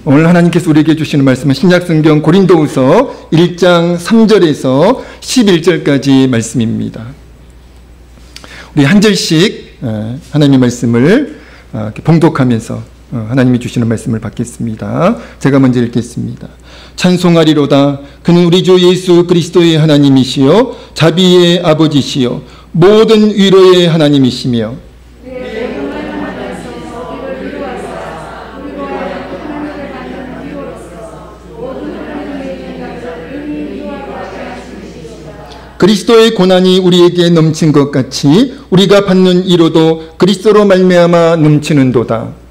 오늘 하나님께서 우리에게 주시는 말씀은 신약성경 고린도후서 1장 3절에서 11절까지 말씀입니다. 우리 한 절씩 하나님의 말씀을 봉독하면서 하나님이 주시는 말씀을 받겠습니다. 제가 먼저 읽겠습니다. 찬송하리로다. 그는 우리 주 예수 그리스도의 하나님이시요 자비의 아버지시요 모든 위로의 하나님이시며 그리스도의 고난이 우리에게 넘친 것 같이 우리가 받는 위로도 그리스도로 말미암아 넘치는도다.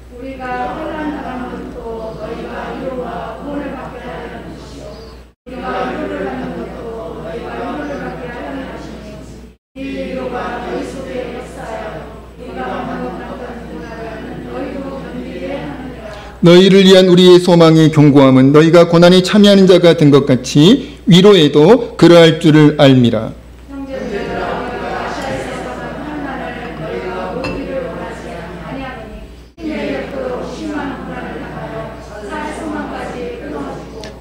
너희를 위한 우리의 소망의 견고함은 너희가 고난에 참여하는 자가 된 것 같이 위로에도 그러할 줄을 알미라.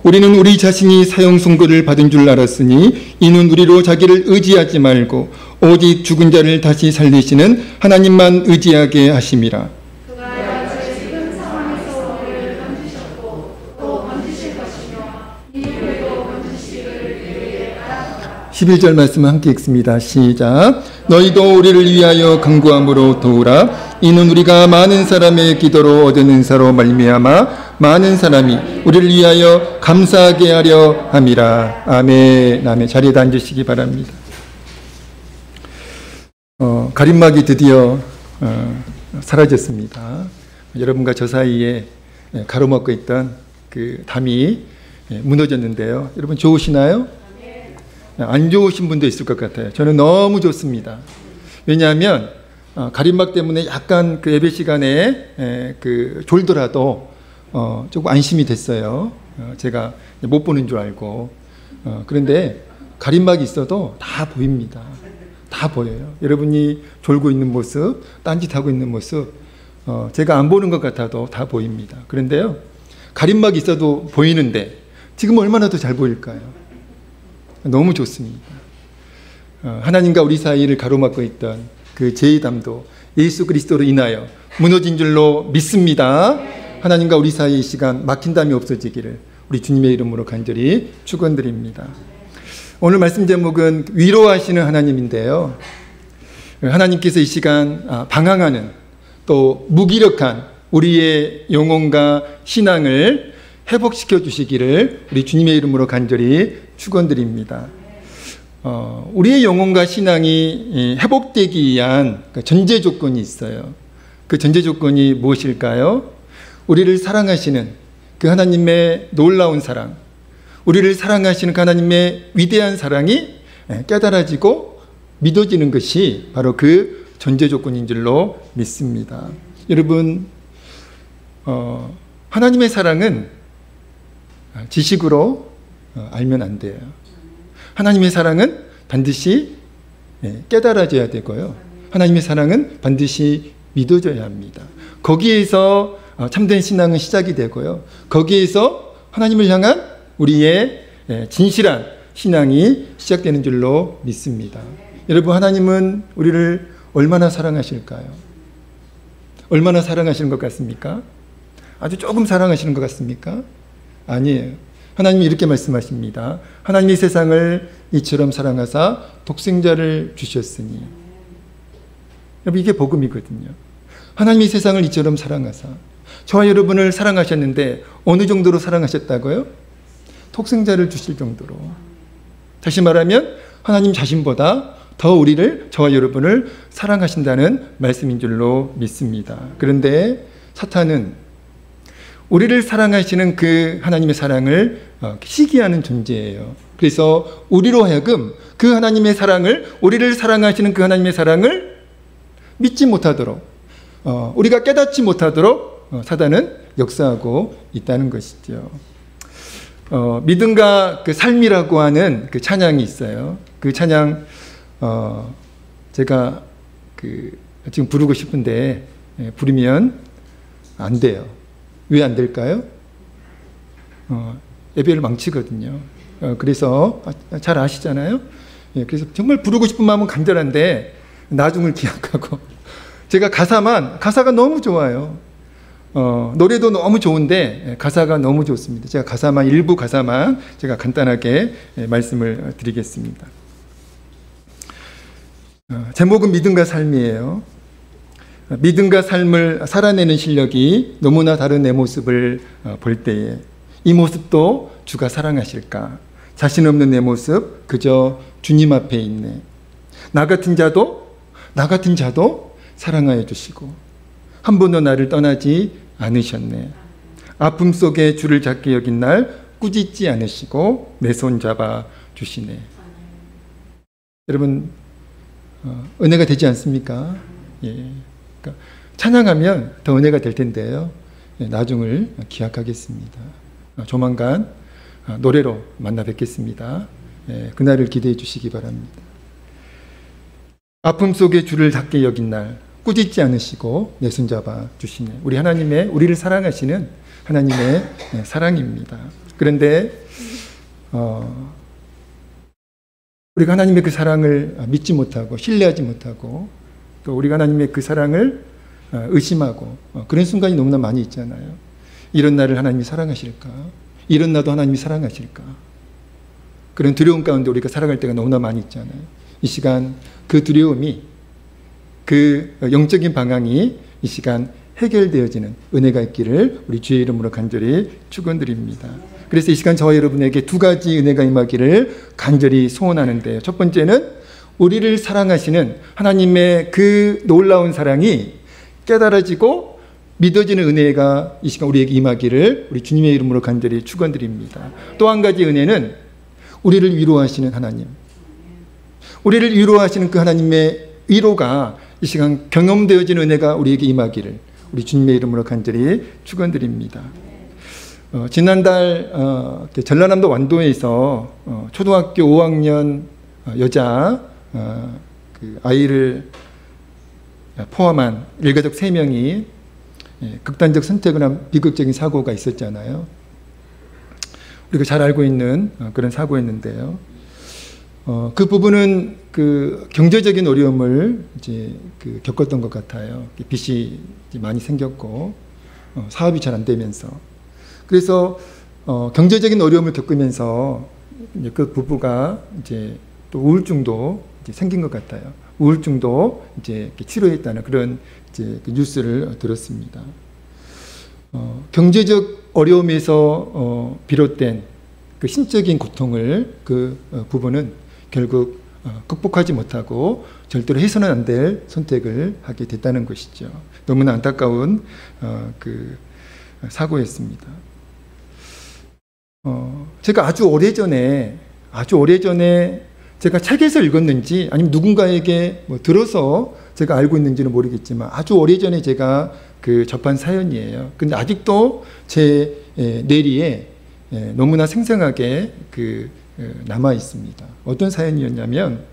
우리는 우리 자신이 사형 선고를 받은 줄 알았으니 이는 우리로 자기를 의지하지 말고 오직 죽은 자를 다시 살리시는 하나님만 의지하게 하심이라. 11절 말씀을 함께 읽습니다. 시작. 너희도 우리를 위하여 간구함으로 도우라. 이는 우리가 많은 사람의 기도로 얻은 은사로 말미암아 많은 사람이 우리를 위하여 감사하게 하려 함이라. 아멘. 아멘. 자리에 앉으시기 바랍니다. 가림막이 드디어 사라졌습니다. 여러분과 저 사이에 가로막고 있던 그 담이 무너졌는데요. 여러분 좋으시나요? 안 좋으신 분도 있을 것 같아요. 저는 너무 좋습니다. 왜냐하면 가림막 때문에 약간 그 예배 시간에 그 졸더라도 조금 안심이 됐어요. 제가 못 보는 줄 알고. 그런데 가림막이 있어도 다 보입니다. 다 보여요. 여러분이 졸고 있는 모습, 딴짓하고 있는 모습, 제가 안 보는 것 같아도 다 보입니다. 그런데요, 가림막이 있어도 보이는데 지금 얼마나 더 잘 보일까요? 너무 좋습니다. 하나님과 우리 사이를 가로막고 있던 그 죄의 담도 예수 그리스도로 인하여 무너진 줄로 믿습니다. 하나님과 우리 사이의 시간 막힌 담이 없어지기를 우리 주님의 이름으로 간절히 축원드립니다. 오늘 말씀 제목은 위로하시는 하나님인데요. 하나님께서 이 시간 방황하는 또 무기력한 우리의 영혼과 신앙을 회복시켜 주시기를 우리 주님의 이름으로 간절히 축원드립니다. 우리의 영혼과 신앙이 회복되기 위한 전제 조건이 있어요. 그 전제 조건이 무엇일까요? 우리를 사랑하시는 그 하나님의 놀라운 사랑, 우리를 사랑하시는 그 하나님의 위대한 사랑이 깨달아지고 믿어지는 것이 바로 그 전제 조건인 줄로 믿습니다. 여러분, 하나님의 사랑은 지식으로 알면 안 돼요. 하나님의 사랑은 반드시 깨달아져야 되고요. 하나님의 사랑은 반드시 믿어져야 합니다. 거기에서 참된 신앙은 시작이 되고요. 거기에서 하나님을 향한 우리의 진실한 신앙이 시작되는 줄로 믿습니다. 여러분, 하나님은 우리를 얼마나 사랑하실까요? 얼마나 사랑하시는 것 같습니까? 아주 조금 사랑하시는 것 같습니까? 아니에요. 하나님이 이렇게 말씀하십니다. 하나님이 세상을 이처럼 사랑하사 독생자를 주셨으니. 여러분, 이게 복음이거든요. 하나님이 세상을 이처럼 사랑하사. 저와 여러분을 사랑하셨는데 어느 정도로 사랑하셨다고요? 독생자를 주실 정도로. 다시 말하면 하나님 자신보다 더 우리를, 저와 여러분을 사랑하신다는 말씀인 줄로 믿습니다. 그런데 사탄은 우리를 사랑하시는 그 하나님의 사랑을 시기하는 존재예요. 그래서 우리로 하여금 그 하나님의 사랑을, 우리를 사랑하시는 그 하나님의 사랑을 믿지 못하도록, 우리가 깨닫지 못하도록 사단은 역사하고 있다는 것이죠. 믿음과 그 삶이라고 하는 그 찬양이 있어요. 그 찬양 제가 지금 부르고 싶은데 부르면 안 돼요. 왜 안 될까요? 예배를 망치거든요. 그래서 잘 아시잖아요. 예, 그래서 정말 부르고 싶은 마음은 간절한데 나중을 기약하고 제가 가사가 너무 좋아요. 노래도 너무 좋은데 가사가 너무 좋습니다. 제가 일부 가사만 제가 간단하게 말씀을 드리겠습니다. 제목은 믿음과 삶이에요. 믿음과 삶을 살아내는 실력이 너무나 다른 내 모습을 볼 때에 이 모습도 주가 사랑하실까? 자신 없는 내 모습 그저 주님 앞에 있네. 나 같은 자도 사랑하여 주시고 한 번도 나를 떠나지 않으셨네. 아픔 속에 주를 작게 여긴 날 꾸짖지 않으시고 내 손 잡아 주시네. 여러분 은혜가 되지 않습니까? 예. 그러니까 찬양하면 더 은혜가 될 텐데요. 예, 나중을 기약하겠습니다. 조만간 노래로 만나 뵙겠습니다. 예, 그날을 기대해 주시기 바랍니다. 아픔 속에 주를 작게 여긴 날 꾸짖지 않으시고 내 손 잡아 주시네. 우리를 사랑하시는 하나님의 사랑입니다. 그런데 우리가 하나님의 그 사랑을 믿지 못하고 신뢰하지 못하고 또 우리가 하나님의 그 사랑을 의심하고 그런 순간이 너무나 많이 있잖아요. 이런 나를 하나님이 사랑하실까? 이런 나도 하나님이 사랑하실까? 그런 두려움 가운데 우리가 살아갈 때가 너무나 많이 있잖아요. 이 시간 그 두려움이 그 영적인 방향이 이 시간 해결되어지는 은혜가 있기를 우리 주의 이름으로 간절히 축원드립니다. 그래서 이 시간 저와 여러분에게 두 가지 은혜가 임하기를 간절히 소원하는데요. 첫 번째는 우리를 사랑하시는 하나님의 그 놀라운 사랑이 깨달아지고 믿어지는 은혜가 이 시간 우리에게 임하기를 우리 주님의 이름으로 간절히 축원드립니다. 또 한 가지 은혜는 우리를 위로하시는 하나님, 우리를 위로하시는 그 하나님의 위로가 이 시간 경험되어지는 은혜가 우리에게 임하기를 우리 주님의 이름으로 간절히 축원드립니다. 지난달 전라남도 완도에서 초등학교 5학년 여자 그 아이를 포함한 일가족 3명이 극단적 선택을 한 비극적인 사고가 있었잖아요. 우리가 잘 알고 있는 그런 사고였는데요. 그 부분은 그 경제적인 어려움을 이제 겪었던 것 같아요. 빚이 많이 생겼고 사업이 잘 안 되면서 그래서 경제적인 어려움을 겪으면서 이제 그 부부가 이제 또 우울증도 이제 생긴 것 같아요. 우울증도 이제 치료했다는 그런 이제 그 뉴스를 들었습니다. 경제적 어려움에서 비롯된 그 신적인 고통을 그 부부는 결국 극복하지 못하고 절대로 해서는 안 될 선택을 하게 됐다는 것이죠. 너무나 안타까운 그 사고였습니다. 제가 아주 오래전에 제가 책에서 읽었는지 아니면 누군가에게 뭐 들어서 제가 알고 있는지는 모르겠지만 아주 오래전에 제가 그 접한 사연이에요. 근데 아직도 제 뇌리에 너무나 생생하게 남아 있습니다. 어떤 사연이었냐면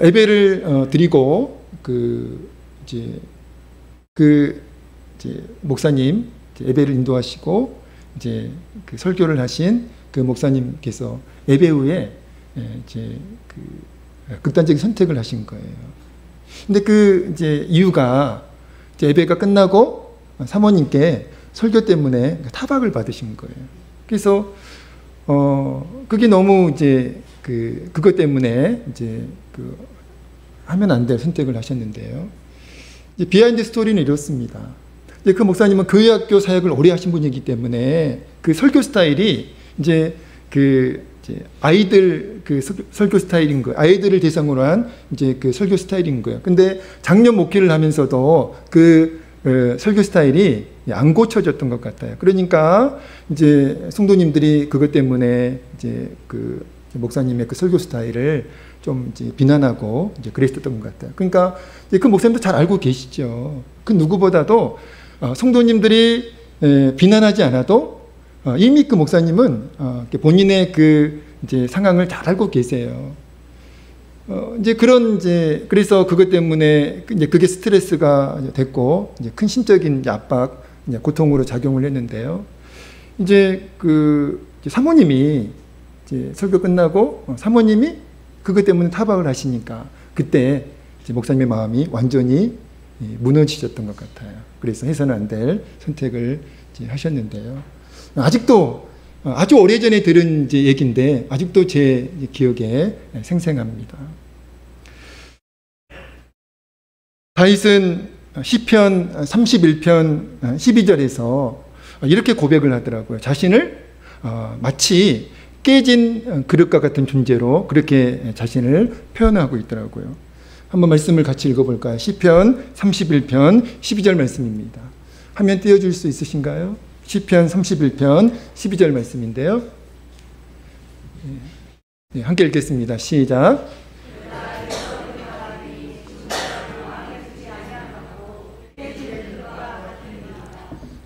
예배를 드리고 이제 목사님 예배를 인도하시고 이제 그 설교를 하신 그 목사님께서 예배 후에 이제 극단적인 선택을 하신 거예요. 근데 이제 이유가 이제 예배가 끝나고 사모님께 설교 때문에 타박을 받으신 거예요. 그래서 그게 너무 이제 그것 때문에 이제 하면 안 될 선택을 하셨는데요. 이제 비하인드 스토리는 이렇습니다. 이제 그 목사님은 교회학교 사역을 오래 하신 분이기 때문에 그 설교 스타일이 이제 아이들 설교 스타일인 거예요. 아이들을 대상으로 한 이제 그 설교 스타일인 거예요. 근데 작년 목회를 하면서도 설교 스타일이 안 고쳐졌던 것 같아요. 그러니까 이제 성도님들이 그것 때문에 이제 목사님의 그 설교 스타일을 좀 이제 비난하고 이제 그랬었던 것 같아요. 그러니까 그 목사님도 잘 알고 계시죠. 그 누구보다도 성도님들이 비난하지 않아도 이미 그 목사님은 본인의 이제 상황을 잘 알고 계세요. 그래서 그것 때문에 이제 그게 스트레스가 됐고 이제 큰 신적인 압박, 고통으로 작용을 했는데요. 이제 그 사모님이 이제 설교 끝나고 사모님이 그것 때문에 타박을 하시니까 그때 이제 목사님의 마음이 완전히 무너지셨던 것 같아요. 그래서 해서는 안 될 선택을 이제 하셨는데요. 아직도 아주 오래전에 들은 이제 얘기인데 아직도 제 기억에 생생합니다. 다윗은 시편 31편 12절에서 이렇게 고백을 하더라고요. 자신을 마치 깨진 그릇과 같은 존재로 그렇게 자신을 표현하고 있더라고요. 한번 말씀을 같이 읽어볼까요? 시편 31편 12절 말씀입니다. 화면 띄워줄 수 있으신가요? 시편 31편 12절 말씀인데요. 네, 함께 읽겠습니다. 시작.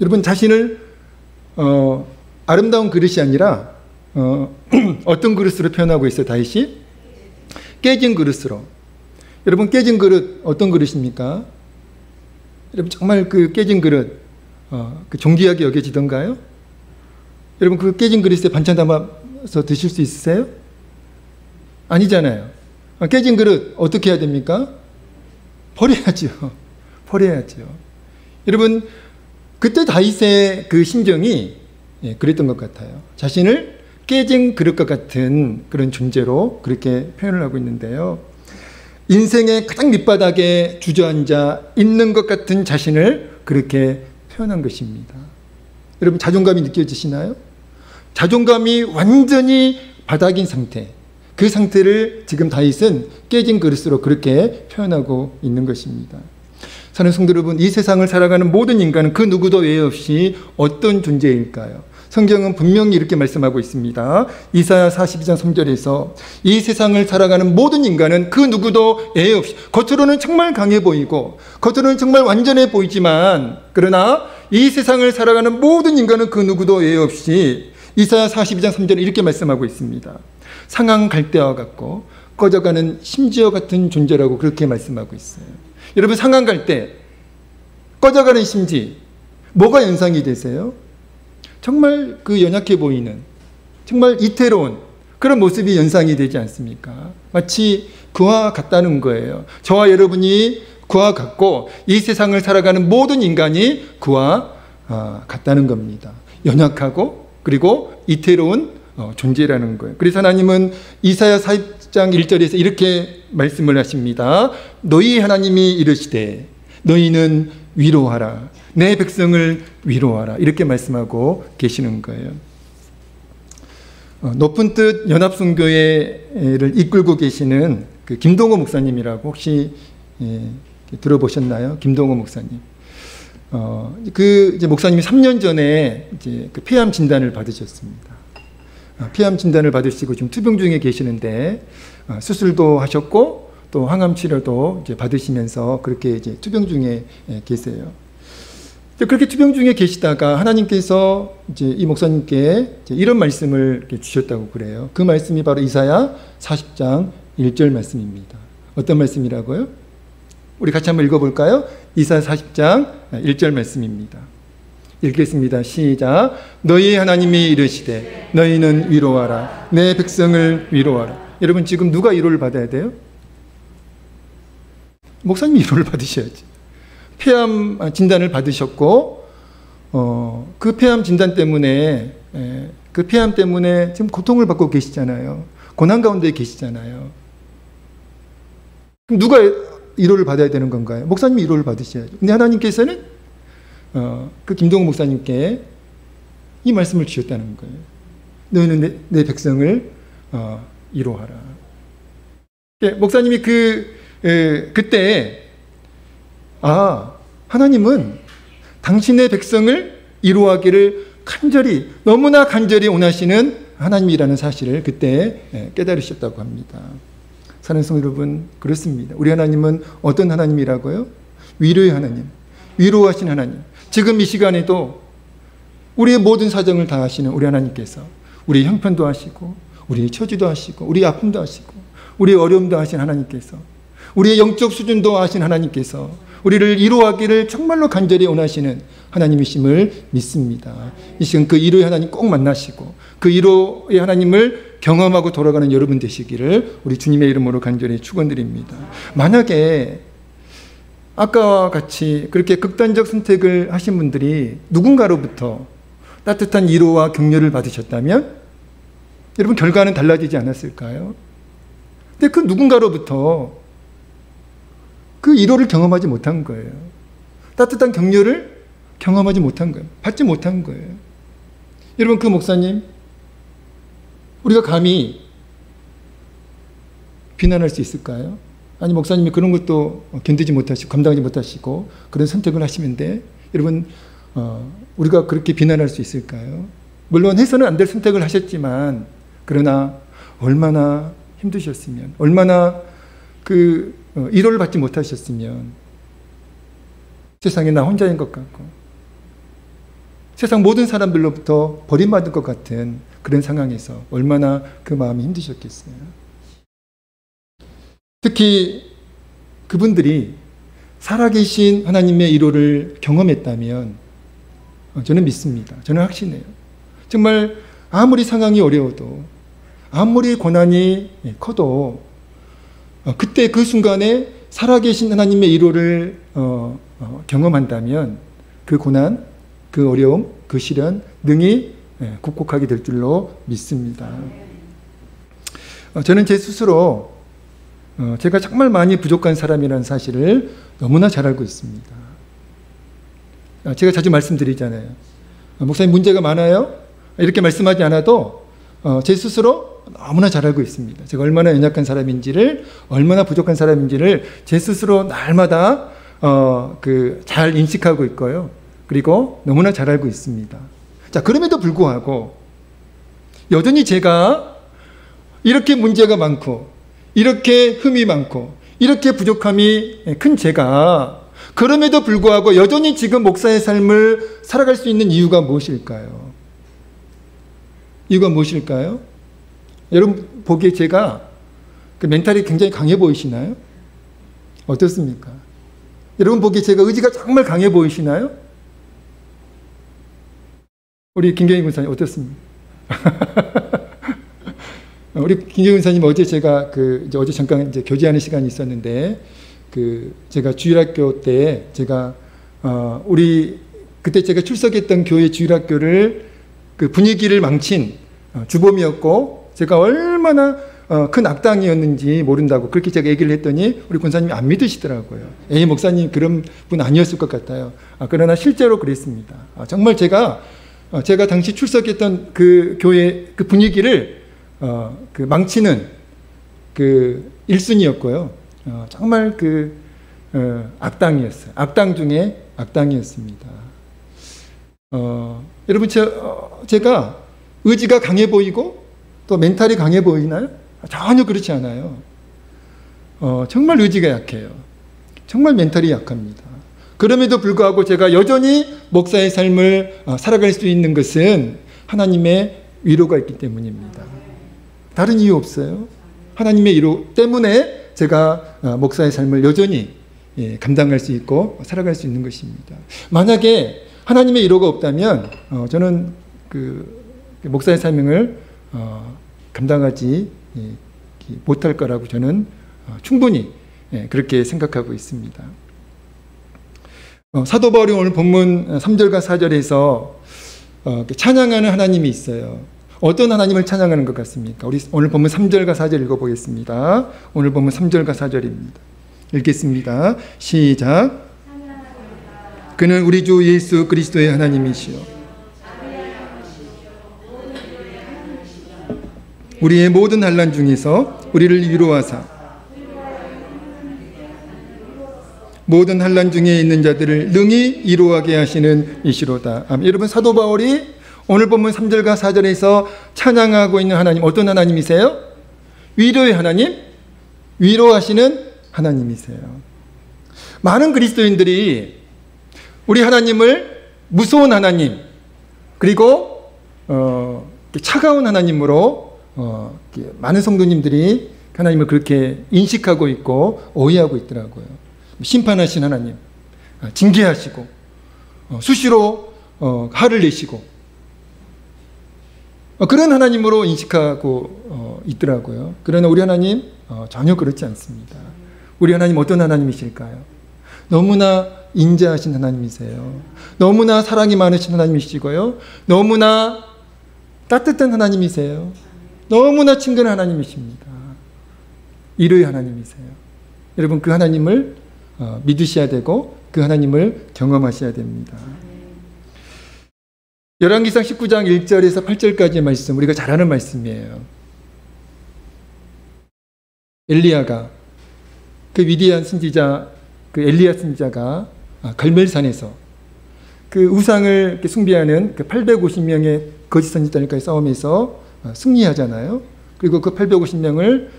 여러분, 자신을 아름다운 그릇이 아니라 어떤 그릇으로 표현하고 있어요? 다윗이 깨진 그릇으로. 여러분, 깨진 그릇 어떤 그릇입니까? 여러분, 정말 그 깨진 그릇 그 존귀하게 여겨지던가요? 여러분, 그 깨진 그릇에 반찬 담아서 드실 수 있으세요? 아니잖아요. 깨진 그릇 어떻게 해야 됩니까? 버려야죠. 버려야죠. 여러분, 그때 다윗의 그 심정이 그랬던 것 같아요. 자신을 깨진 그릇과 같은 그런 존재로 그렇게 표현을 하고 있는데요. 인생의 가장 밑바닥에 주저앉아 있는 것 같은 자신을 그렇게 표현한 것입니다. 여러분, 자존감이 느껴지시나요? 자존감이 완전히 바닥인 상태, 그 상태를 지금 다윗은 깨진 그릇으로 그렇게 표현하고 있는 것입니다. 사랑하는 성도 여러분, 이 세상을 살아가는 모든 인간은 그 누구도 예외 없이 어떤 존재일까요? 성경은 분명히 이렇게 말씀하고 있습니다. 이사야 42장 3절에서 이 세상을 살아가는 모든 인간은 그 누구도 예외 없이, 겉으로는 정말 강해 보이고 겉으로는 정말 완전해 보이지만, 그러나 이 세상을 살아가는 모든 인간은 그 누구도 예외 없이 이사야 42장 3절에 이렇게 말씀하고 있습니다. 상한 갈대와 같고 꺼져가는 심지어 같은 존재라고 그렇게 말씀하고 있어요. 여러분, 상한 갈대, 꺼져가는 심지, 뭐가 연상이 되세요? 정말 그 연약해 보이는, 정말 이태로운 그런 모습이 연상이 되지 않습니까? 마치 그와 같다는 거예요. 저와 여러분이 그와 같고 이 세상을 살아가는 모든 인간이 그와 같다는 겁니다. 연약하고 그리고 이태로운 존재라는 거예요. 그래서 하나님은 이사야 40장 1절에서 이렇게 말씀을 하십니다. 너희 하나님이 이르시되 너희는 위로하라. 내 백성을 위로하라. 이렇게 말씀하고 계시는 거예요. 높은 뜻 연합선교회를 이끌고 계시는 그 김동호 목사님이라고 혹시 들어보셨나요? 김동호 목사님. 그 이제 목사님이 3년 전에 이제 그 폐암 진단을 받으셨습니다. 폐암 진단을 받으시고 지금 투병 중에 계시는데 수술도 하셨고 또 항암 치료도 이제 받으시면서 그렇게 이제 투병 중에 계세요. 그렇게 투병 중에 계시다가 하나님께서 이제 이 목사님께 이제 이런 말씀을 주셨다고 그래요. 그 말씀이 바로 이사야 40장 1절 말씀입니다. 어떤 말씀이라고요? 우리 같이 한번 읽어볼까요? 이사야 40장 1절 말씀입니다. 읽겠습니다. 시작. 너희 하나님이 이르시되 너희는 위로하라. 내 백성을 위로하라. 여러분, 지금 누가 위로를 받아야 돼요? 목사님이 위로를 받으셔야지. 폐암 진단을 받으셨고 그 폐암 진단 때문에 그 폐암 때문에 지금 고통을 받고 계시잖아요. 고난 가운데 계시잖아요. 그럼 누가 위로를 받아야 되는 건가요? 목사님이 위로를 받으셔야죠. 근데 하나님께서는 그 김동호 목사님께 이 말씀을 주셨다는 거예요. 너희는 내 백성을 위로하라. 목사님이 그때 하나님은 당신의 백성을 위로하기를 간절히, 너무나 간절히 원하시는 하나님이라는 사실을 그때 깨달으셨다고 합니다. 사랑하는 성도 여러분, 그렇습니다. 우리 하나님은 어떤 하나님이라고요? 위로의 하나님, 위로하신 하나님. 지금 이 시간에도 우리의 모든 사정을 다 하시는 우리 하나님께서 우리의 형편도 하시고 우리의 처지도 하시고 우리의 아픔도 하시고 우리의 어려움도 하신 하나님께서, 우리의 영적 수준도 하신 하나님께서 우리를 위로하기를 정말로 간절히 원하시는 하나님이심을 믿습니다. 이 시간 그 위로의 하나님 꼭 만나시고 그 위로의 하나님을 경험하고 돌아가는 여러분 되시기를 우리 주님의 이름으로 간절히 축원드립니다. 만약에 아까와 같이 그렇게 극단적 선택을 하신 분들이 누군가로부터 따뜻한 위로와 격려를 받으셨다면 여러분 결과는 달라지지 않았을까요? 근데 그 누군가로부터 그 위로를 경험하지 못한 거예요. 따뜻한 격려를 경험하지 못한 거예요. 받지 못한 거예요. 여러분 그 목사님 우리가 감히 비난할 수 있을까요? 아니 목사님이 그런 것도 견디지 못하시고 감당하지 못하시고 그런 선택을 하시는데 여러분 우리가 그렇게 비난할 수 있을까요? 물론 해서는 안 될 선택을 하셨지만 그러나 얼마나 힘드셨으면 얼마나 그 위로를 받지 못하셨으면 세상에 나 혼자인 것 같고 세상 모든 사람들로부터 버림받을 것 같은 그런 상황에서 얼마나 그 마음이 힘드셨겠어요. 특히 그분들이 살아계신 하나님의 위로를 경험했다면 저는 믿습니다. 저는 확신해요. 정말 아무리 상황이 어려워도 아무리 고난이 커도 그때 그 순간에 살아계신 하나님의 위로를 경험한다면 그 고난, 그 어려움, 그 시련 능히 극복하게 될 줄로 믿습니다. 저는 제 스스로 제가 정말 많이 부족한 사람이라는 사실을 너무나 잘 알고 있습니다. 제가 자주 말씀드리잖아요. 목사님 문제가 많아요? 이렇게 말씀하지 않아도 제 스스로 너무나 잘 알고 있습니다. 제가 얼마나 연약한 사람인지를 얼마나 부족한 사람인지를 제 스스로 날마다 잘 인식하고 있고요. 그리고 너무나 잘 알고 있습니다. 자, 그럼에도 불구하고 여전히 제가 이렇게 문제가 많고 이렇게 흠이 많고 이렇게 부족함이 큰 제가 그럼에도 불구하고 여전히 지금 목사의 삶을 살아갈 수 있는 이유가 무엇일까요? 이유가 무엇일까요? 여러분 보기에 제가 그 멘탈이 굉장히 강해 보이시나요? 어떻습니까? 여러분 보기에 제가 의지가 정말 강해 보이시나요? 우리 김경희 군사님 어떻습니까? 우리 김경희 군사님 어제 제가 어제 잠깐 교제하는 시간이 있었는데 제가 주일학교 때 제가 그때 제가 출석했던 교회 주일학교를 그 분위기를 망친 주범이었고 제가 얼마나 큰 악당이었는지 모른다고 그렇게 제가 얘기를 했더니 우리 군사님이 안 믿으시더라고요. 에이 목사님 그런 분 아니었을 것 같아요. 그러나 실제로 그랬습니다. 정말 제가 당시 출석했던 그 교회 그 분위기를 그 망치는 그 1순위였고요. 정말 악당이었어요. 악당 중에 악당이었습니다. 여러분 제가 의지가 강해 보이고 또 멘탈이 강해 보이나요? 전혀 그렇지 않아요. 정말 의지가 약해요. 정말 멘탈이 약합니다. 그럼에도 불구하고 제가 여전히 목사의 삶을 살아갈 수 있는 것은 하나님의 위로가 있기 때문입니다. 다른 이유 없어요. 하나님의 위로 때문에 제가 목사의 삶을 여전히 감당할 수 있고 살아갈 수 있는 것입니다. 만약에 하나님의 위로가 없다면 저는 목사의 삶을 감당하지 못할 거라고 저는 충분히 그렇게 생각하고 있습니다. 사도 바울이 오늘 본문 3절과 4절에서 찬양하는 하나님이 있어요. 어떤 하나님을 찬양하는 것 같습니까? 우리 오늘 본문 3절과 4절 읽어보겠습니다. 오늘 본문 3절과 4절입니다. 읽겠습니다. 시작. 그는 우리 주 예수 그리스도의 하나님이시요 우리의 모든 환난 중에서 우리를 위로하사 모든 환난 중에 있는 자들을 능히 위로하게 하시는 이시로다. 여러분 사도 바울이 오늘 본문 3절과 4절에서 찬양하고 있는 하나님 어떤 하나님이세요? 위로의 하나님, 위로하시는 하나님이세요. 많은 그리스도인들이 우리 하나님을 무서운 하나님 그리고 차가운 하나님으로 많은 성도님들이 하나님을 그렇게 인식하고 있고 오해하고 있더라고요. 심판하신 하나님, 징계하시고 수시로 화를 내시고 그런 하나님으로 인식하고 있더라고요. 그러나 우리 하나님 전혀 그렇지 않습니다. 우리 하나님 어떤 하나님이실까요? 너무나 인자하신 하나님이세요. 너무나 사랑이 많으신 하나님이시고요. 너무나 따뜻한 하나님이세요. 너무나 친근한 하나님이십니다. 일의 하나님이세요. 여러분 그 하나님을 믿으셔야 되고 그 하나님을 경험하셔야 됩니다. 열왕기상 19장 1절에서 8절까지의 말씀, 우리가 잘 아는 말씀이에요. 엘리야가, 그 위대한 선지자, 그 엘리야 선지자가 갈멜산에서 그 우상을 숭배하는 그 850명의 거짓 선지자들과의 싸움에서 승리하잖아요. 그리고 그 850명을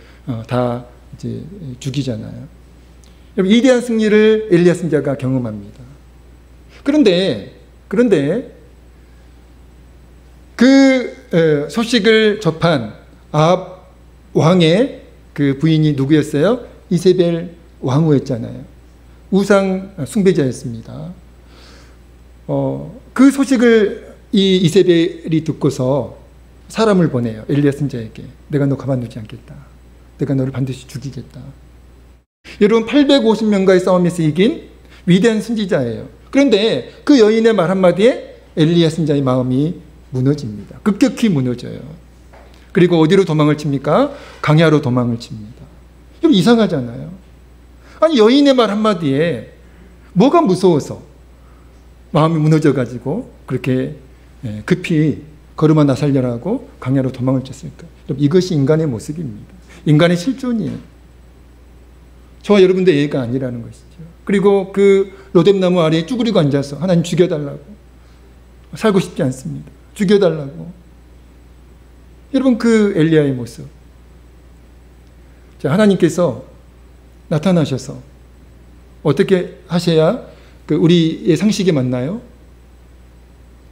다 이제 죽이잖아요. 위대한 승리를 엘리야 선지자가 경험합니다. 그런데 그 소식을 접한 아합 왕의 그 부인이 누구였어요? 이세벨 왕후였잖아요. 우상 숭배자였습니다. 그 소식을 이 이세벨이 듣고서 사람을 보내요. 엘리야 선지자에게. 내가 너 가만두지 않겠다. 내가 너를 반드시 죽이겠다. 여러분 850명과의 싸움에서 이긴 위대한 선지자예요. 그런데 그 여인의 말 한마디에 엘리야 선지자의 마음이 무너집니다. 급격히 무너져요. 그리고 어디로 도망을 칩니까? 광야로 도망을 칩니다. 좀 이상하잖아요. 아니 여인의 말 한마디에 뭐가 무서워서 마음이 무너져가지고 그렇게 급히 걸음아 나 살려라고 광야로 도망을 쳤을까? 이것이 인간의 모습입니다. 인간의 실존이에요. 저와 여러분들 예가 아니라는 것이죠. 그리고 그 로뎀나무 아래에 쭈그리고 앉아서 하나님 죽여달라고, 살고 싶지 않습니다. 죽여달라고. 여러분 그 엘리야의 모습. 자, 하나님께서 나타나셔서 어떻게 하셔야 그 우리의 상식에 맞나요?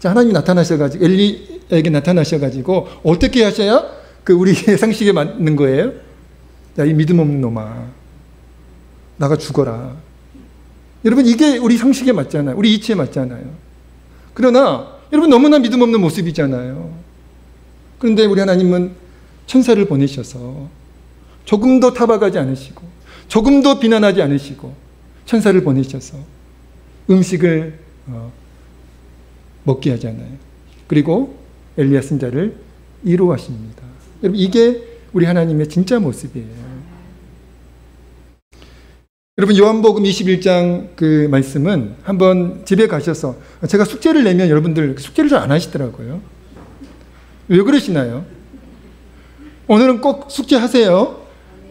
자, 하나님이 나타나셔가지고 엘리에게 나타나셔가지고 어떻게 하셔야 그 우리의 상식에 맞는 거예요? 야, 이 믿음 없는 놈아, 나가 죽어라. 여러분 이게 우리 상식에 맞잖아요. 우리 이치에 맞잖아요. 그러나 여러분 너무나 믿음 없는 모습이잖아요. 그런데 우리 하나님은 천사를 보내셔서 조금도 타박하지 않으시고 조금도 비난하지 않으시고 천사를 보내셔서 음식을 먹게 하잖아요. 그리고 엘리야 선지자를 위로하십니다. 여러분 이게 우리 하나님의 진짜 모습이에요. 여러분 요한복음 21장 그 말씀은 한번 집에 가셔서, 제가 숙제를 내면 여러분들 숙제를 잘 안 하시더라고요. 왜 그러시나요? 오늘은 꼭 숙제하세요.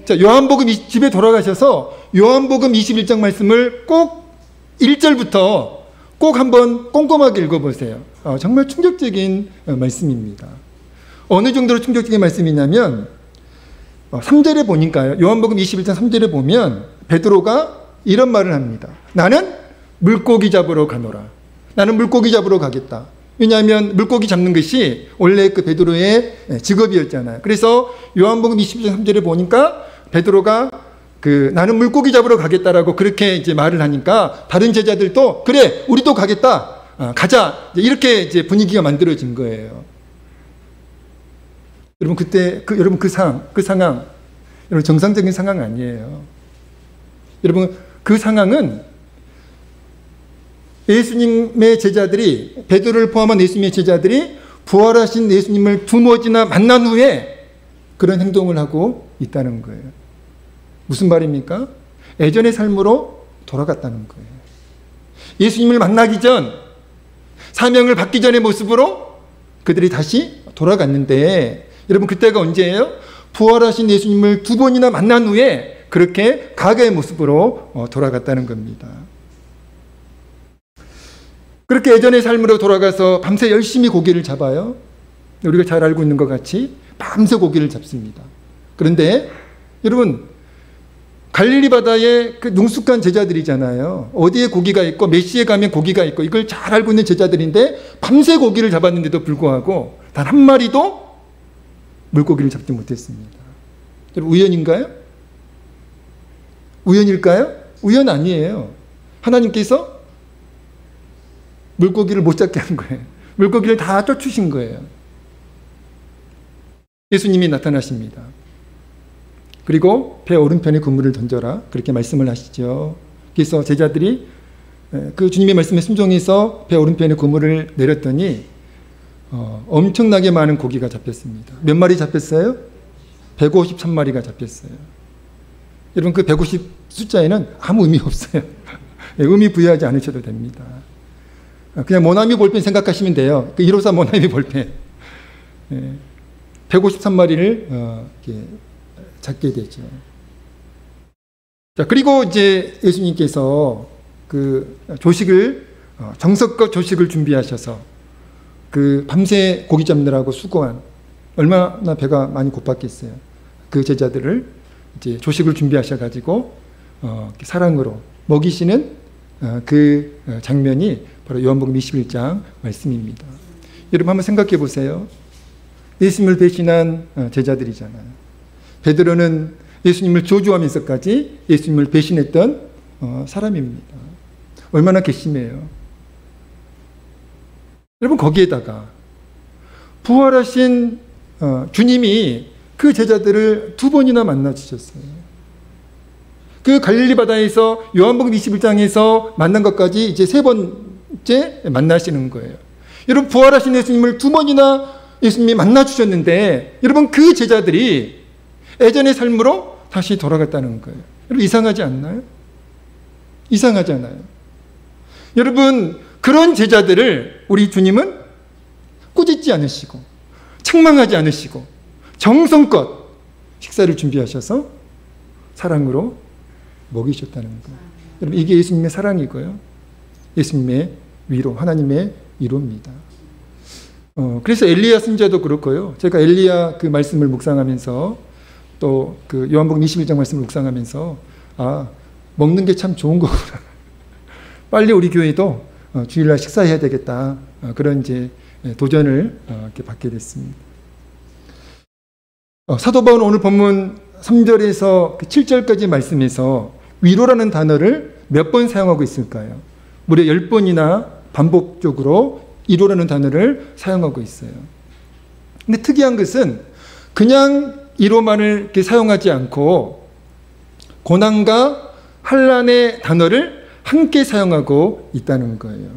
자, 요한복음 집에 돌아가셔서 요한복음 21장 말씀을 꼭 1절부터 꼭 한번 꼼꼼하게 읽어보세요. 정말 충격적인 말씀입니다. 어느 정도로 충격적인 말씀이냐면 3절에 보니까요. 요한복음 21장 3절에 보면 베드로가 이런 말을 합니다. 나는 물고기 잡으러 가노라. 나는 물고기 잡으러 가겠다. 왜냐하면 물고기 잡는 것이 원래 그 베드로의 직업이었잖아요. 그래서 요한복음 21장 3절에 보니까 베드로가 나는 물고기 잡으러 가겠다라고 그렇게 이제 말을 하니까 다른 제자들도 그래, 우리도 가겠다. 가자. 이렇게 이제 분위기가 만들어진 거예요. 여러분 그때 여러분 그 상황 여러분 정상적인 상황 아니에요. 여러분 그 상황은 예수님의 제자들이, 베드로를 포함한 예수님의 제자들이 부활하신 예수님을 두머지나 만난 후에 그런 행동을 하고 있다는 거예요. 무슨 말입니까? 예전의 삶으로 돌아갔다는 거예요. 예수님을 만나기 전, 사명을 받기 전의 모습으로 그들이 다시 돌아갔는데, 여러분 그때가 언제예요? 부활하신 예수님을 2번이나 만난 후에 그렇게 과거의 모습으로 돌아갔다는 겁니다. 그렇게 예전의 삶으로 돌아가서 밤새 열심히 고기를 잡아요. 우리가 잘 알고 있는 것 같이 밤새 고기를 잡습니다. 그런데 여러분 갈릴리 바다에 그 능숙한 제자들이잖아요. 어디에 고기가 있고 몇 시에 가면 고기가 있고 이걸 잘 알고 있는 제자들인데 밤새 고기를 잡았는데도 불구하고 단 한 마리도 물고기를 잡지 못했습니다. 여러분 우연인가요? 우연일까요? 우연 아니에요. 하나님께서 물고기를 못 잡게 한 거예요. 물고기를 다 쫓으신 거예요. 예수님이 나타나십니다. 그리고 배 오른편에 그물을 던져라, 그렇게 말씀을 하시죠. 그래서 제자들이 그 주님의 말씀에 순종해서 배 오른편에 그물을 내렸더니 엄청나게 많은 고기가 잡혔습니다. 몇 마리 잡혔어요? 153마리가 잡혔어요. 여러분, 그 150 숫자에는 아무 의미 없어요. 의미 부여하지 않으셔도 됩니다. 그냥 모나미 볼펜 생각하시면 돼요. 그 154 모나미 볼펜. 153마리를 잡게 되죠. 자, 그리고 이제 예수님께서 그 조식을, 정석껏 조식을 준비하셔서 그 밤새 고기 잡느라고 수고한, 얼마나 배가 많이 고팠겠어요. 그 제자들을 이제 조식을 준비하셔가지고 사랑으로 먹이시는 그 장면이 바로 요한복음 21장 말씀입니다. 여러분 한번 생각해 보세요. 예수님을 배신한 제자들이잖아요. 베드로는 예수님을 저주하면서까지 예수님을 배신했던 사람입니다. 얼마나 괘씸해요. 여러분, 거기에다가 부활하신 주님이 그 제자들을 2번이나 만나 주셨어요. 그 갈릴리 바다에서 요한복음 21장에서 만난 것까지 이제 3번째 만나시는 거예요. 여러분, 부활하신 예수님을 2번이나 예수님이 만나 주셨는데, 여러분, 그 제자들이 예전의 삶으로 다시 돌아갔다는 거예요. 여러분, 이상하지 않나요? 이상하잖아요. 여러분, 그런 제자들을 우리 주님은 꾸짖지 않으시고 책망하지 않으시고 정성껏 식사를 준비하셔서 사랑으로 먹이셨다는 거예요. 여러분, 이게 예수님의 사랑이고요, 예수님의 위로, 하나님의 위로입니다. 그래서 엘리야 선지자도 그렇고요. 제가 엘리야 그 말씀을 묵상하면서 또 그 요한복음 21장 말씀을 묵상하면서 먹는 게 참 좋은 거구나. 빨리 우리 교회도 주일날 식사해야 되겠다. 그런 이제 도전을 이렇게 받게 됐습니다. 사도 바울은 오늘 본문 3절에서 7절까지 말씀에서 위로라는 단어를 몇 번 사용하고 있을까요? 무려 10번이나 반복적으로 위로라는 단어를 사용하고 있어요. 근데 특이한 것은 그냥 위로만을 이렇게 사용하지 않고 고난과 환난의 단어를 함께 사용하고 있다는 거예요.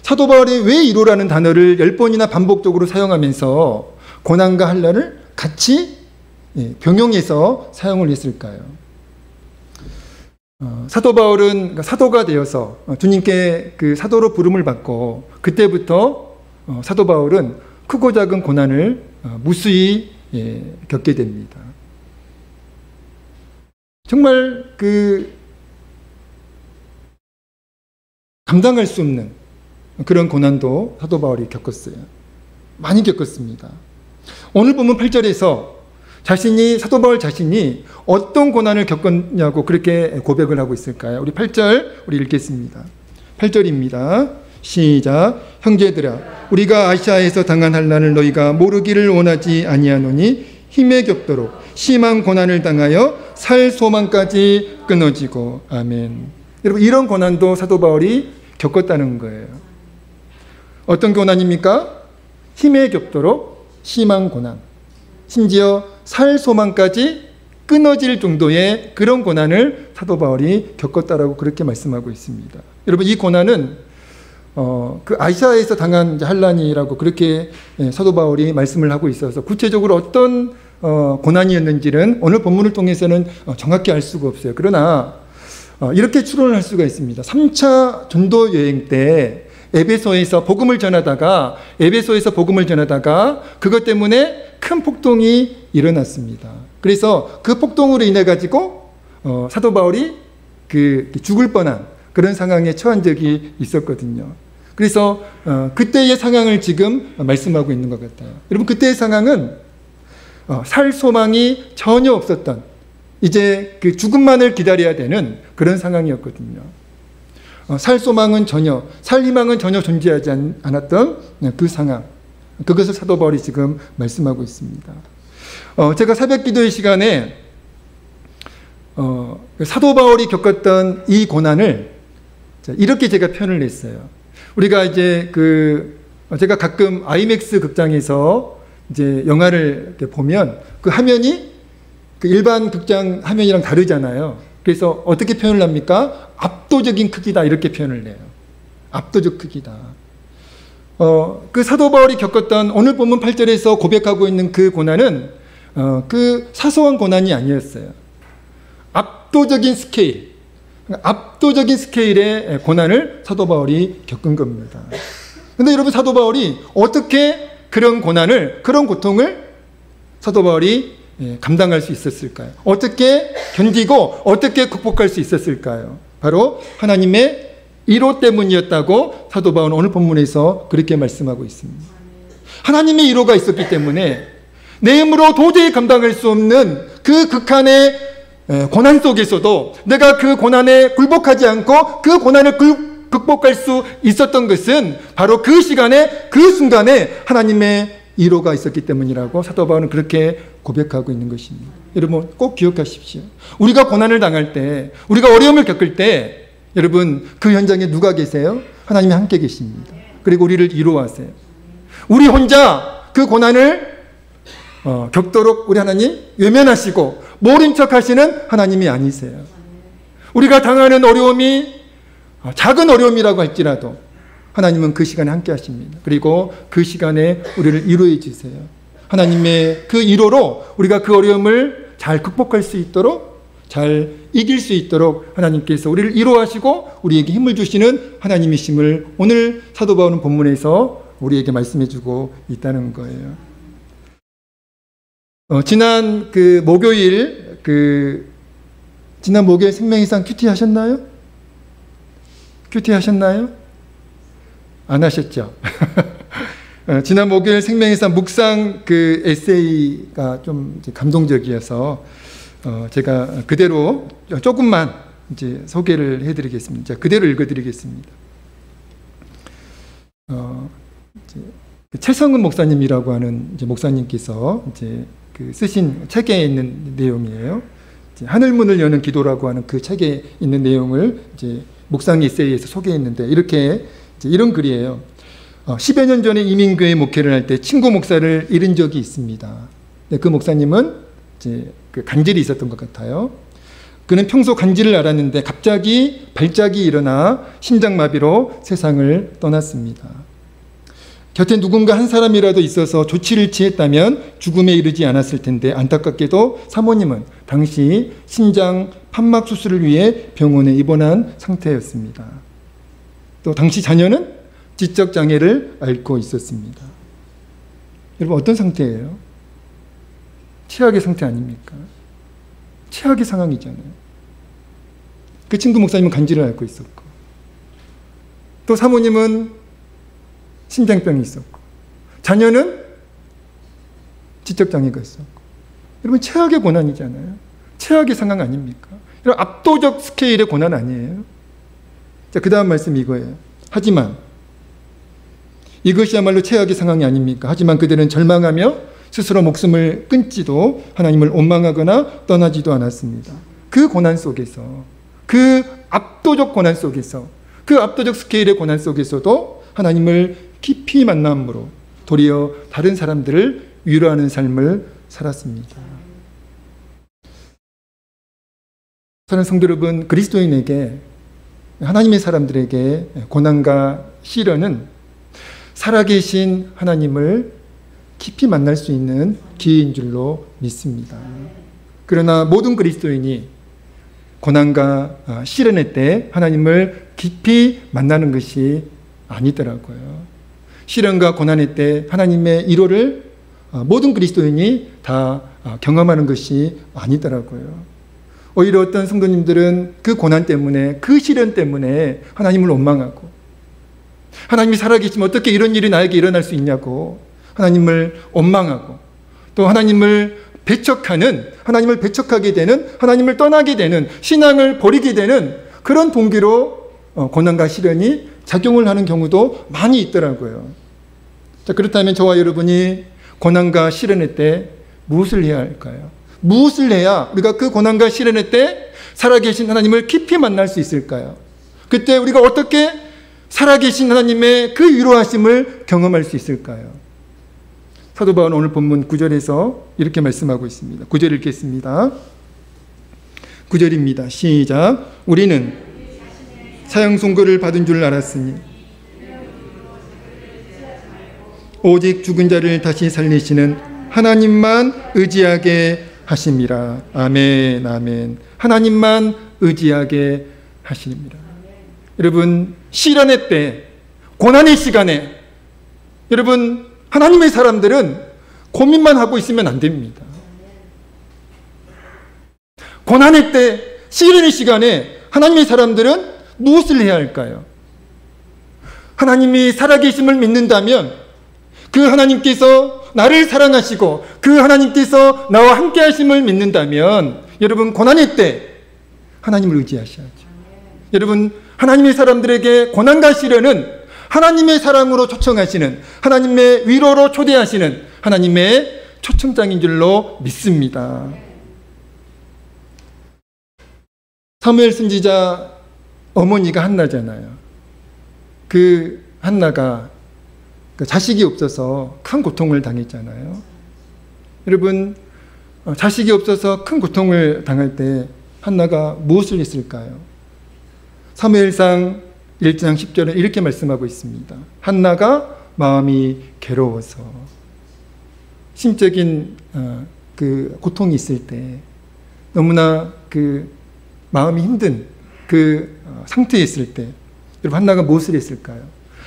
사도 바울이 왜 위로라는 단어를 10번이나 반복적으로 사용하면서 고난과 환난을 같이 병용해서 사용을 했을까요? 사도 바울은 사도가 되어서 주님께 그 사도로 부름을 받고 그때부터 사도 바울은 크고 작은 고난을 무수히 겪게 됩니다. 정말 그 감당할 수 없는 그런 고난도 사도 바울이 겪었어요. 많이 겪었습니다. 오늘 보면 8절에서 사도 바울 자신이 어떤 고난을 겪었냐고 그렇게 고백을 하고 있을까요? 우리 8절 우리 읽겠습니다. 8절입니다. 시작. 형제들아, 우리가 아시아에서 당한 환난을 너희가 모르기를 원하지 아니하노니 힘에 겹도록 심한 고난을 당하여 살 소망까지 끊어지고. 아멘. 여러분, 이런 고난도 사도 바울이 겪었다는 거예요. 어떤 고난입니까? 힘에 겹도록 심한 고난, 심지어 살 소망까지 끊어질 정도의 그런 고난을 사도 바울이 겪었다라고 그렇게 말씀하고 있습니다. 여러분, 이 고난은 그 아시아에서 당한 환난이라고 그렇게 사도 바울이 말씀을 하고 있어서 구체적으로 어떤 고난이었는지는 오늘 본문을 통해서는 정확히 알 수가 없어요. 그러나 이렇게 추론을 할 수가 있습니다. 3차 전도 여행 때 에베소에서 복음을 전하다가 그것 때문에 큰 폭동이 일어났습니다. 그래서 그 폭동으로 인해 가지고 사도 바울이 죽을 뻔한 그런 상황에 처한 적이 있었거든요. 그래서 그때의 상황을 지금 말씀하고 있는 것 같아요. 여러분, 그때의 상황은 살 소망이 전혀 없었던, 이제 그 죽음만을 기다려야 되는 그런 상황이었거든요. 살 소망은 전혀, 살 희망은 전혀 존재하지 않았던 그 상황, 그것을 사도 바울이 지금 말씀하고 있습니다. 제가 새벽 기도의 시간에 사도 바울이 겪었던 이 고난을 이렇게 제가 표현을 했어요. 우리가 이제 제가 가끔 아이맥스 극장에서 이제 영화를 이렇게 보면 그 화면이 그 일반 극장 화면이랑 다르잖아요. 그래서 어떻게 표현을 합니까? 압도적인 크기다 이렇게 표현을 해요. 압도적 크기다. 그 사도 바울이 겪었던 오늘 본문 8절에서 고백하고 있는 그 고난은 그 사소한 고난이 아니었어요. 압도적인 스케일, 압도적인 스케일의 고난을 사도 바울이 겪은 겁니다. 그런데 여러분, 사도 바울이 어떻게 그런 고난을, 그런 고통을 사도 바울이 감당할 수 있었을까요? 어떻게 견디고 어떻게 극복할 수 있었을까요? 바로 하나님의 위로 때문이었다고 사도 바울은 오늘 본문에서 그렇게 말씀하고 있습니다. 하나님의 위로가 있었기 때문에 내 힘으로 도저히 감당할 수 없는 그 극한의 고난 속에서도 내가 그 고난에 굴복하지 않고 그 고난을 극복할 수 있었던 것은 바로 그 시간에, 그 순간에 하나님의 위로가 있었기 때문이라고 사도 바울은 그렇게 고백하고 있는 것입니다. 여러분 꼭 기억하십시오. 우리가 고난을 당할 때, 우리가 어려움을 겪을 때 여러분 그 현장에 누가 계세요? 하나님이 함께 계십니다. 그리고 우리를 위로하세요. 우리 혼자 그 고난을 겪도록 우리 하나님 외면하시고 모른 척 하시는 하나님이 아니세요. 우리가 당하는 어려움이 작은 어려움이라고 할지라도 하나님은 그 시간에 함께 하십니다. 그리고 그 시간에 우리를 위로해 주세요. 하나님의 그 위로로 우리가 그 어려움을 잘 극복할 수 있도록, 잘 이길 수 있도록 하나님께서 우리를 위로하시고 우리에게 힘을 주시는 하나님이심을 오늘 사도 바울은 본문에서 우리에게 말씀해 주고 있다는 거예요. 지난 목요일 생명이상 큐티 하셨나요? 큐티 하셨나요? 안 하셨죠? 지난 목요일 생명이상 묵상 에세이가 좀 감동적이어서 제가 그대로 조금만 이제 소개를 해드리겠습니다. 그대로 읽어드리겠습니다. 최성은 목사님이라고 하는 이제 목사님께서 이제 쓰신 책에 있는 내용이에요. 하늘문을 여는 기도라고 하는 그 책에 있는 내용을 이제 묵상 에세이에서 소개했는데 이런 글이에요. 10여 년 전에 이민교회 목회를 할 때 친구 목사를 잃은 적이 있습니다. 그 목사님은 이제 간질이 있었던 것 같아요. 그는 평소 간질을 앓았는데 갑자기 발작이 일어나 심장마비로 세상을 떠났습니다. 곁에 누군가 한 사람이라도 있어서 조치를 취했다면 죽음에 이르지 않았을 텐데 안타깝게도 사모님은 당시 심장 판막 수술을 위해 병원에 입원한 상태였습니다. 또 당시 자녀는 지적 장애를 앓고 있었습니다. 여러분 어떤 상태예요? 최악의 상태 아닙니까? 최악의 상황이잖아요. 그 친구 목사님은 간질을 앓고 있었고 또 사모님은 심장병이 있었고 자녀는 지적 장애가 있었고 여러분 최악의 고난이잖아요. 최악의 상황 아닙니까? 이런 압도적 스케일의 고난 아니에요? 자, 그 다음 말씀이 이거예요. 하지만 이것이야말로 최악의 상황이 아닙니까? 하지만 그들은 절망하며 스스로 목숨을 끊지도 하나님을 원망하거나 떠나지도 않았습니다. 그 고난 속에서, 그 압도적 고난 속에서, 그 압도적 스케일의 고난 속에서도 하나님을 깊이 만남으로 도리어 다른 사람들을 위로하는 삶을 살았습니다. 사랑하는 성도 여러분, 그리스도인에게, 하나님의 사람들에게 고난과 시련은 살아계신 하나님을 깊이 만날 수 있는 기회인 줄로 믿습니다. 그러나 모든 그리스도인이 고난과 시련의 때 하나님을 깊이 만나는 것이 아니더라고요. 시련과 고난의 때 하나님의 위로를 모든 그리스도인이 다 경험하는 것이 아니더라고요. 오히려 어떤 성도님들은 그 고난 때문에, 그 시련 때문에 하나님을 원망하고 하나님이 살아계시면 어떻게 이런 일이 나에게 일어날 수 있냐고 하나님을 원망하고 또 하나님을 배척하게 되는, 하나님을 떠나게 되는, 신앙을 버리게 되는 그런 동기로 고난과 시련이 작용을 하는 경우도 많이 있더라고요. 자, 그렇다면 저와 여러분이 고난과 시련의 때 무엇을 해야 할까요? 무엇을 해야 우리가 그 고난과 시련의 때 살아계신 하나님을 깊이 만날 수 있을까요? 그때 우리가 어떻게 살아계신 하나님의 그 위로하심을 경험할 수 있을까요? 사도 바울은 오늘 본문 9절에서 이렇게 말씀하고 있습니다. 9절 읽겠습니다. 9절입니다. 시작. 우리는 사형 선고를 받은 줄 알았으니 오직 죽은 자를 다시 살리시는 하나님만 의지하게 하심이라. 아멘, 아멘. 하나님만 의지하게 하심이라. 여러분, 시련의 때, 고난의 시간에 여러분, 하나님의 사람들은 고민만 하고 있으면 안 됩니다. 고난의 때, 시련의 시간에 하나님의 사람들은 무엇을 해야 할까요? 하나님이 살아계심을 믿는다면 그 하나님께서 나를 사랑하시고 그 하나님께서 나와 함께 하심을 믿는다면 여러분, 고난의 때 하나님을 의지하셔야죠. 여러분, 하나님의 사람들에게 고난과 시련은 하나님의 사랑으로 초청하시는, 하나님의 위로로 초대하시는 하나님의 초청장인 줄로 믿습니다. 사무엘 선지자 어머니가 한나잖아요. 그 한나가 자식이 없어서 큰 고통을 당했잖아요. 여러분, 자식이 없어서 큰 고통을 당할 때 한나가 무엇을 했을까요? 사무엘상 1장 10절에 이렇게 말씀하고 있습니다. 한나가 마음이 괴로워서, 심적인 그 고통이 있을 때, 너무나 그 마음이 힘든 그 상태에 있을 때 여러분, 한나가 무엇을 했을까요?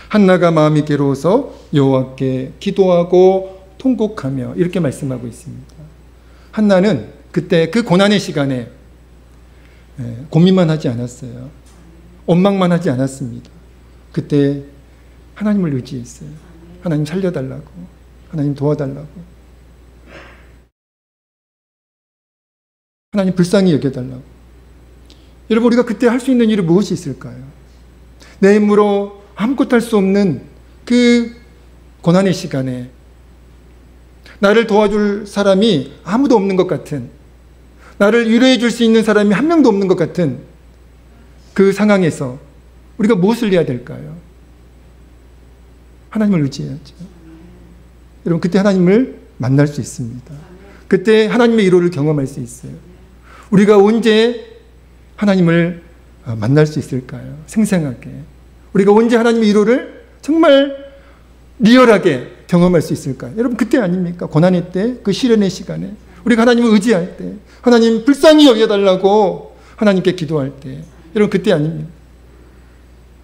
한나가 마음이 괴로워서 여호와께 기도하고 통곡하며 이렇게 말씀하고 있습니다. 한나는 그때 그 고난의 시간에 고민만 하지 않았어요. 원망만 하지 않았습니다. 그때 하나님을 의지했어요. 하나님 살려달라고, 하나님 도와달라고, 하나님 불쌍히 여겨달라고. 여러분, 우리가 그때 할 수 있는 일이 무엇이 있을까요? 내 힘으로 아무것도 할 수 없는 그 고난의 시간에 나를 도와줄 사람이 아무도 없는 것 같은, 나를 위로해 줄 수 있는 사람이 한 명도 없는 것 같은 그 상황에서 우리가 무엇을 해야 될까요? 하나님을 의지해야죠. 여러분, 그때 하나님을 만날 수 있습니다. 그때 하나님의 위로를 경험할 수 있어요. 우리가 언제 하나님을 만날 수 있을까요? 생생하게. 우리가 언제 하나님의 위로를 정말 리얼하게 경험할 수 있을까요? 여러분, 그때 아닙니까? 고난의 때, 그 시련의 시간에 우리가 하나님을 의지할 때, 하나님 불쌍히 여겨달라고 하나님께 기도할 때, 여러분, 그때 아닙니까?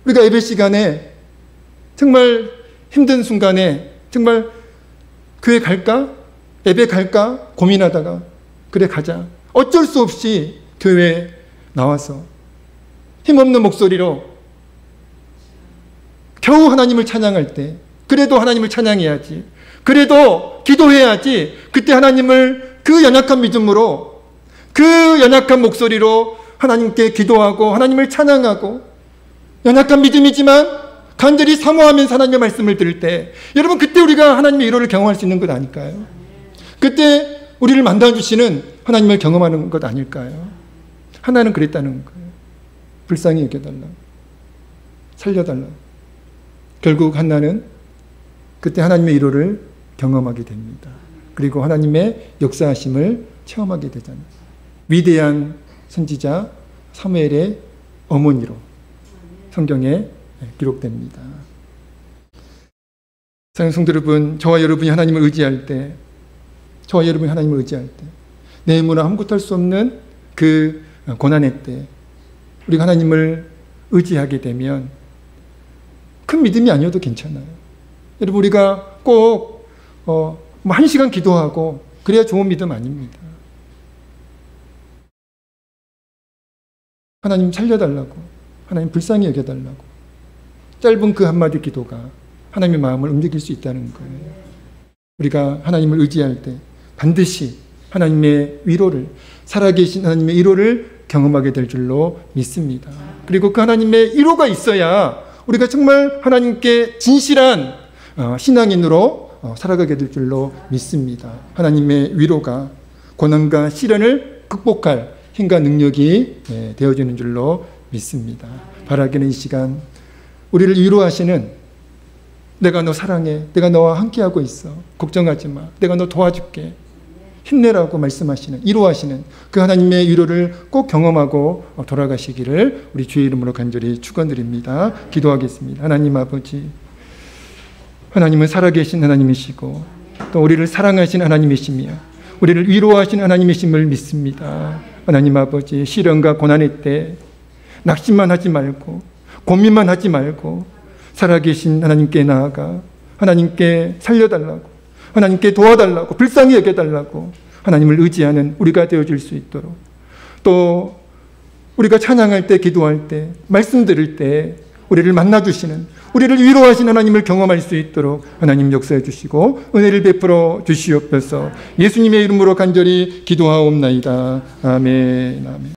우리가 예배 시간에 정말 힘든 순간에 정말 교회 갈까? 예배 갈까? 고민하다가 그래 가자. 어쩔 수 없이 교회에 나와서 힘없는 목소리로 겨우 하나님을 찬양할 때, 그래도 하나님을 찬양해야지, 그래도 기도해야지, 그때 하나님을 그 연약한 믿음으로, 그 연약한 목소리로 하나님께 기도하고 하나님을 찬양하고, 연약한 믿음이지만 간절히 사모하면서 하나님의 말씀을 들을 때, 여러분, 그때 우리가 하나님의 위로를 경험할 수 있는 것 아닐까요? 그때 우리를 만나주시는 하나님을 경험하는 것 아닐까요? 하나는 그랬다는 거예요. 불쌍히 여겨달라고, 살려달라고. 결국 한나는 그때 하나님의 위로를 경험하게 됩니다. 그리고 하나님의 역사하심을 체험하게 되잖아요. 위대한 선지자 사무엘의 어머니로 성경에 기록됩니다. 사랑하는 성도 여러분, 저와 여러분이 하나님을 의지할 때, 저와 여러분이 하나님을 의지할 때, 내 힘으로 아무것도 할 수 없는 그 고난의 때 우리가 하나님을 의지하게 되면 큰 믿음이 아니어도 괜찮아요. 여러분, 우리가 꼭 1시간 기도하고 그래야 좋은 믿음 아닙니다. 하나님 살려달라고, 하나님 불쌍히 여겨달라고, 짧은 그 한마디 기도가 하나님의 마음을 움직일 수 있다는 거예요. 우리가 하나님을 의지할 때 반드시 하나님의 위로를, 살아계신 하나님의 위로를 경험하게 될 줄로 믿습니다. 그리고 그 하나님의 위로가 있어야 우리가 정말 하나님께 진실한 신앙인으로 살아가게 될 줄로 믿습니다. 하나님의 위로가 고난과 시련을 극복할 힘과 능력이 되어지는 줄로 믿습니다. 바라기는 이 시간 우리를 위로하시는, 내가 너 사랑해, 내가 너와 함께하고 있어, 걱정하지 마, 내가 너 도와줄게, 힘내라고 말씀하시는, 위로하시는 그 하나님의 위로를 꼭 경험하고 돌아가시기를 우리 주의 이름으로 간절히 축원드립니다. 기도하겠습니다. 하나님 아버지, 하나님은 살아계신 하나님이시고 또 우리를 사랑하신 하나님이시며 우리를 위로하신 하나님이심을 믿습니다. 하나님 아버지, 시련과 고난의 때 낙심만 하지 말고 고민만 하지 말고 살아계신 하나님께 나아가 하나님께 살려달라고, 하나님께 도와달라고, 불쌍히 여겨달라고 하나님을 의지하는 우리가 되어줄 수 있도록, 또 우리가 찬양할 때, 기도할 때, 말씀 들을 때 우리를 만나주시는, 우리를 위로하신 하나님을 경험할 수 있도록 하나님 역사해 주시고 은혜를 베풀어 주시옵소서. 예수님의 이름으로 간절히 기도하옵나이다. 아멘. 아멘.